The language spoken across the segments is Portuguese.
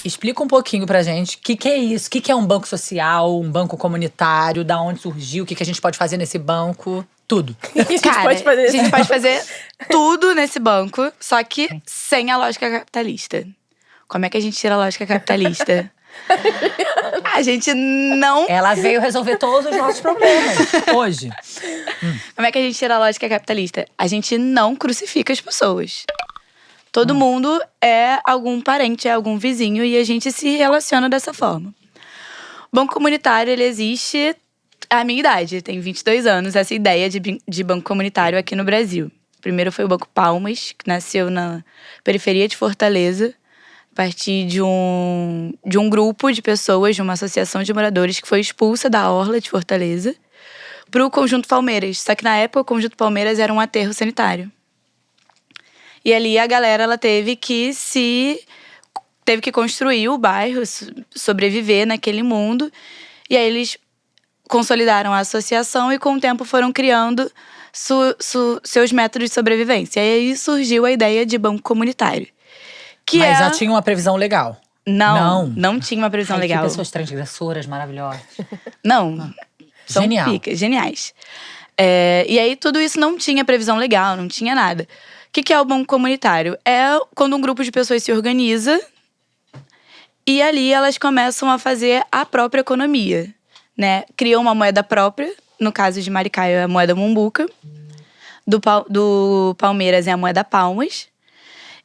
Explica um pouquinho pra gente o que é isso, o que é um banco social, um banco comunitário, da onde surgiu, o que a gente pode fazer nesse banco, tudo. Cara, a gente pode fazer tudo nesse banco, só que sem a lógica capitalista. Como é que a gente tira a lógica capitalista? A gente não… Ela veio resolver todos os nossos problemas hoje. Como é que a gente tira a lógica capitalista? A gente não crucifica as pessoas. Todo mundo é algum parente, é algum vizinho e a gente se relaciona dessa forma. O banco comunitário, ele existe à minha idade, tem 22 anos, essa ideia de banco comunitário aqui no Brasil. Primeiro foi o Banco Palmas, que nasceu na periferia de Fortaleza, a partir de um grupo de pessoas, de uma associação de moradores que foi expulsa da orla de Fortaleza para o Conjunto Palmeiras. Só que na época o Conjunto Palmeiras era um aterro sanitário. E ali a galera ela teve que construir o bairro, sobreviver naquele mundo. E aí eles consolidaram a associação e com o tempo foram criando seus métodos de sobrevivência. E aí surgiu a ideia de banco comunitário. Mas já tinha uma previsão legal? Não tinha uma previsão legal. Que pessoas transgressoras maravilhosas. Não. São geniais. E aí tudo isso não tinha previsão legal, não tinha nada. O que é o banco comunitário? É quando um grupo de pessoas se organiza e ali elas começam a fazer a própria economia, né? Criam uma moeda própria, no caso de Maricá é a moeda Mumbuca, do Palmeiras é a moeda Palmas.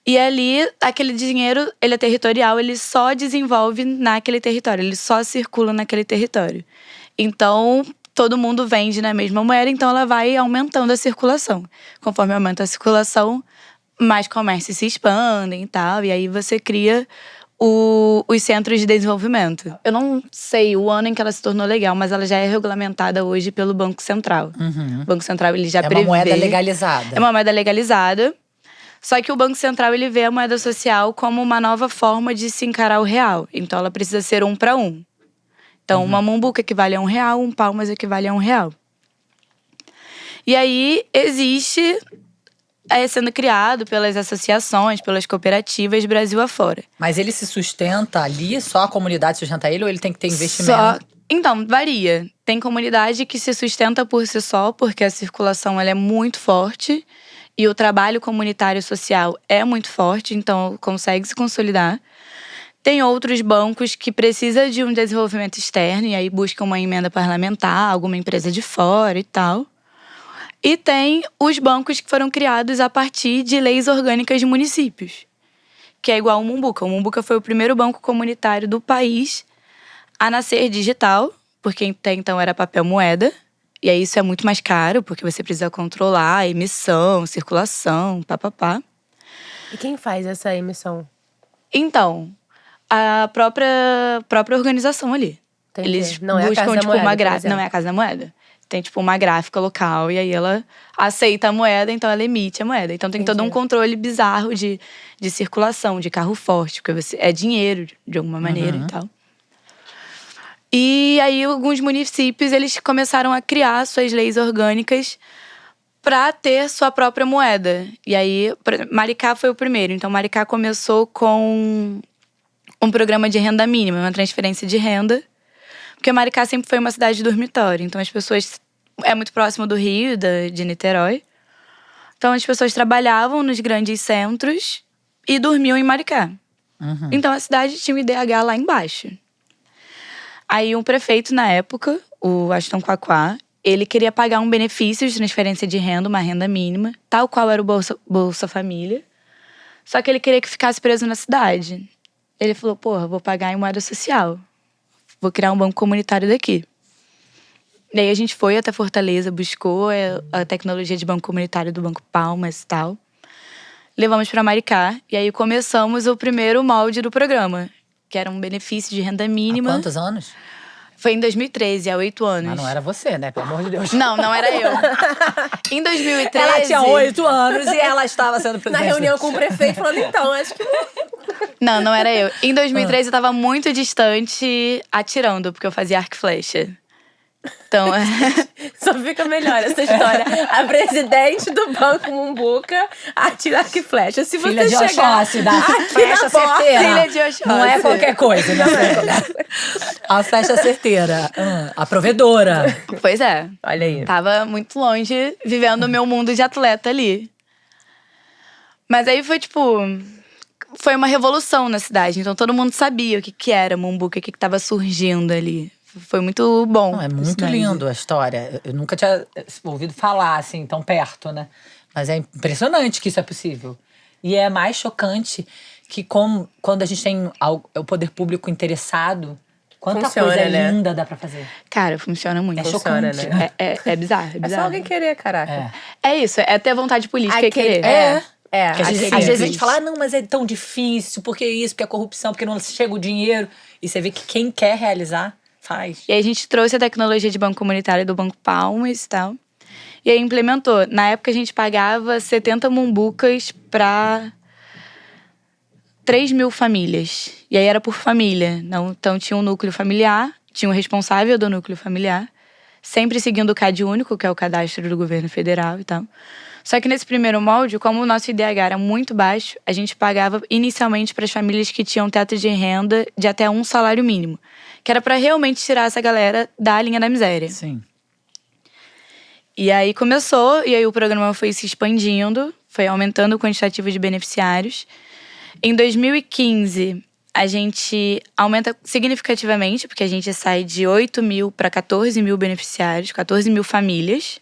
E ali, aquele dinheiro, ele é territorial, ele só desenvolve naquele território, ele só circula naquele território. Então, todo mundo vende na mesma moeda, então ela vai aumentando a circulação. Conforme aumenta a circulação, mais comércios se expandem e tal. E aí você cria os centros de desenvolvimento. Eu não sei o ano em que ela se tornou legal, mas ela já é regulamentada hoje pelo Banco Central. O Banco Central, ele já prevê… É uma moeda legalizada. É uma moeda legalizada. Só que o Banco Central, ele vê a moeda social como uma nova forma de se encarar o real. Então, ela precisa ser 1 para 1. Então, uma Mumbuca equivale a R$1, um Palmas equivale a R$1. E aí, existe… sendo criado pelas associações, pelas cooperativas, Brasil afora. Mas ele se sustenta ali? Só a comunidade sustenta ele ou ele tem que ter investimento? Então, varia. Tem comunidade que se sustenta por si só, porque a circulação ela é muito forte. E o trabalho comunitário social é muito forte, então consegue se consolidar. Tem outros bancos que precisam de um desenvolvimento externo e aí buscam uma emenda parlamentar, alguma empresa de fora e tal. E tem os bancos que foram criados a partir de leis orgânicas de municípios, que é igual ao Mumbuca. O Mumbuca foi o primeiro banco comunitário do país a nascer digital, porque até então era papel moeda. E aí isso é muito mais caro, porque você precisa controlar a emissão, circulação, papapá. E quem faz essa emissão? Então, a própria organização ali. Entendi. Eles não buscam, é a Casa da Moeda, uma gráfica. Não é a Casa da Moeda. Tem, uma gráfica local, e aí ela aceita a moeda, então ela emite a moeda. Então tem todo um controle bizarro de circulação, de carro forte, porque é dinheiro, de alguma maneira e tal. E aí, alguns municípios, eles começaram a criar suas leis orgânicas para ter sua própria moeda. E aí, Maricá foi o primeiro. Então, Maricá começou com um programa de renda mínima, uma transferência de renda. Porque Maricá sempre foi uma cidade de dormitório. Então, as pessoas… É muito próximo do Rio, de Niterói. Então, as pessoas trabalhavam nos grandes centros e dormiam em Maricá. Então, a cidade tinha um IDH lá embaixo. Aí um prefeito na época, o Aston Quaquá, ele queria pagar um benefício de transferência de renda, uma renda mínima, tal qual era o Bolsa Família. Só que ele queria que ficasse preso na cidade. Ele falou, vou pagar em moeda social. Vou criar um banco comunitário daqui. E aí a gente foi até Fortaleza, buscou a tecnologia de banco comunitário do Banco Palmas e tal. Levamos para Maricá e aí começamos o primeiro molde do programa, que era um benefício de renda mínima. Há quantos anos? Foi em 2013, há 8 anos. Mas não era você, né? Pelo amor de Deus. Não era eu. Em 2013… Ela tinha 8 anos e ela estava sendo presidente. Na reunião com o prefeito, falando, então, acho que… Não era eu. Em 2013 eu tava muito distante atirando, porque eu fazia arco e flecha. Então, Só fica melhor essa história. A presidente do Banco Mumbuca atira arco e flecha. Se você Filha de chegar Oxóssi, da aqui flecha na porta, certeira. Filha de Oxóssi. Não é qualquer coisa, né? A flecha certeira. A provedora. pois é. Olha aí. Tava muito longe, vivendo o meu mundo de atleta ali. Mas aí foi foi uma revolução na cidade. Então todo mundo sabia o que era Mumbuca, o que tava surgindo ali. Foi muito bom. Não, é pra muito cidade. lindo a história. Eu nunca tinha ouvido falar assim, tão perto, né? Mas é impressionante que isso é possível. E é mais chocante que quando a gente tem o poder público interessado, quanta Funciona, coisa né? linda dá pra fazer. Cara, funciona muito. É Funciona, chocante, né? né? É bizarro, é É bizarro. só alguém querer, caraca. É. É isso, é ter vontade política e querer. Porque às aquele- vezes a gente fala, não, mas é tão difícil, porque isso, porque a corrupção, porque não chega o dinheiro. E você vê que quem quer realizar, faz. E aí a gente trouxe a tecnologia de banco comunitário do Banco Palmas e tal. E aí implementou. Na época a gente pagava 70 mumbucas pra 3.000 famílias. E aí era por família. Então tinha um núcleo familiar, tinha um responsável do núcleo familiar, sempre seguindo o CAD único, que é o cadastro do governo federal e tal. Só que nesse primeiro molde, como o nosso IDH era muito baixo, a gente pagava inicialmente para as famílias que tinham teto de renda de até um salário mínimo. Que era para realmente tirar essa galera da linha da miséria. Sim. E aí começou, e aí o programa foi se expandindo, foi aumentando o quantitativo de beneficiários. Em 2015, a gente aumenta significativamente, porque a gente sai de 8.000 para 14.000 beneficiários, 14.000 famílias,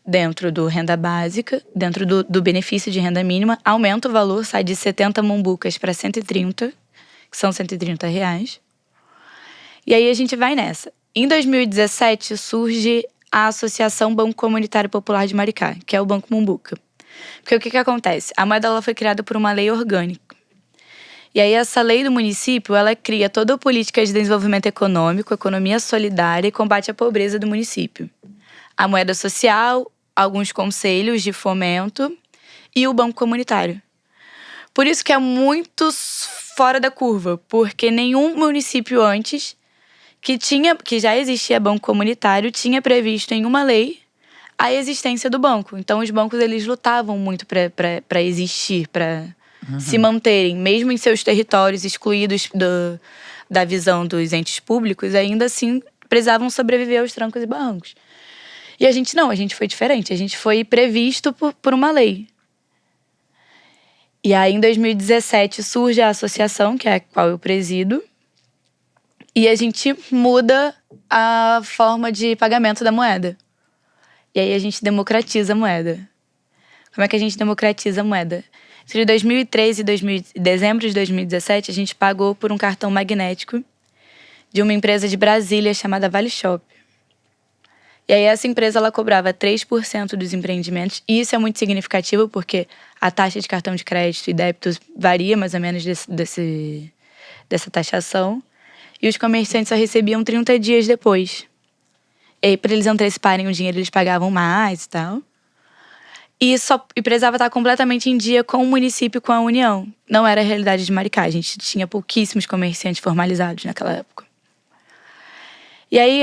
dentro do renda básica, dentro do benefício de renda mínima. Aumenta o valor, sai de 70 mumbucas para 130, que são R$130. E aí a gente vai nessa. Em 2017, surge a Associação Banco Comunitário Popular de Maricá, que é o Banco Mumbuca. Porque o que acontece? A moeda ela foi criada por uma lei orgânica. E aí essa lei do município, ela cria toda a política de desenvolvimento econômico, economia solidária e combate à pobreza do município. A moeda social, alguns conselhos de fomento e o banco comunitário. Por isso que é muito fora da curva, porque nenhum município antes que já existia banco comunitário tinha previsto em uma lei a existência do banco. Então os bancos eles lutavam muito para existir, para se manterem, mesmo em seus territórios excluídos da visão dos entes públicos, ainda assim precisavam sobreviver aos trancos e barrancos. E a gente não, a gente foi diferente. A gente foi previsto por uma lei. E aí, em 2017, surge a associação, que é a qual eu presido. E a gente muda a forma de pagamento da moeda. E aí, a gente democratiza a moeda. Como é que a gente democratiza a moeda? Entre 2013 e dezembro de 2017, a gente pagou por um cartão magnético de uma empresa de Brasília chamada Vale Shop. E aí essa empresa ela cobrava 3% dos empreendimentos. E isso é muito significativo porque a taxa de cartão de crédito e débitos varia mais ou menos dessa taxação. E os comerciantes só recebiam 30 dias depois. E aí, para eles anteciparem o dinheiro, eles pagavam mais e tal. E precisava estar completamente em dia com o município, com a União. Não era a realidade de Maricá. A gente tinha pouquíssimos comerciantes formalizados naquela época. E aí,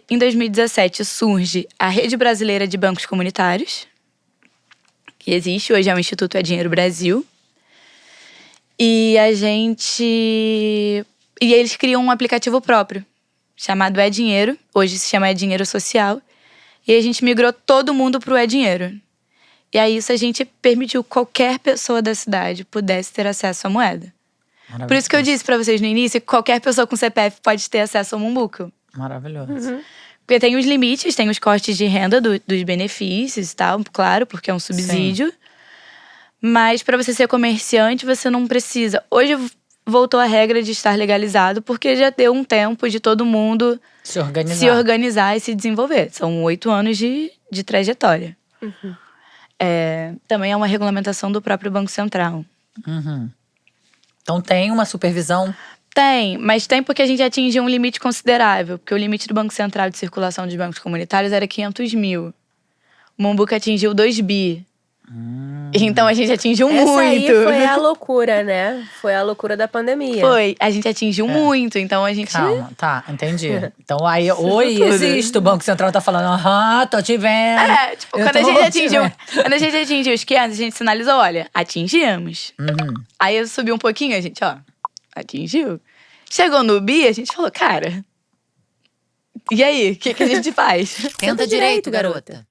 em 2017, surge a Rede Brasileira de Bancos Comunitários, que existe, hoje é o Instituto É Dinheiro Brasil. E eles criam um aplicativo próprio, chamado É Dinheiro, hoje se chama É Dinheiro Social. E a gente migrou todo mundo para o É Dinheiro. E aí, isso a gente permitiu que qualquer pessoa da cidade pudesse ter acesso à moeda. Por isso que eu disse para vocês no início que qualquer pessoa com CPF pode ter acesso ao Mumbuca. Maravilhoso. Porque tem os limites, tem os cortes de renda dos benefícios e tal, claro, porque é um subsídio. Sim. Mas para você ser comerciante, você não precisa. Hoje voltou a regra de estar legalizado, porque já deu um tempo de todo mundo se organizar e se desenvolver. São 8 anos de trajetória. Também é uma regulamentação do próprio Banco Central. Então tem uma supervisão? Tem, mas tem porque a gente atingiu um limite considerável. Porque o limite do Banco Central de circulação dos bancos comunitários era 500 mil. O Mumbuca atingiu 2 bi. Então a gente atingiu Essa muito. aí foi a loucura, né? Foi a loucura da pandemia. Foi, a gente atingiu muito, então a gente… Calma, tá, entendi. Então aí, oi, tudo. existe. O Banco Central tá falando, tô te vendo. Tipo, Eu quando a tô gente te atingiu, vendo. quando a gente atingiu os 500, a gente sinalizou, olha, atingimos. Aí eu subi um pouquinho, a gente, atingiu. Chegou no bi, a gente falou, cara, e aí, o que a gente faz? Senta direito, garota.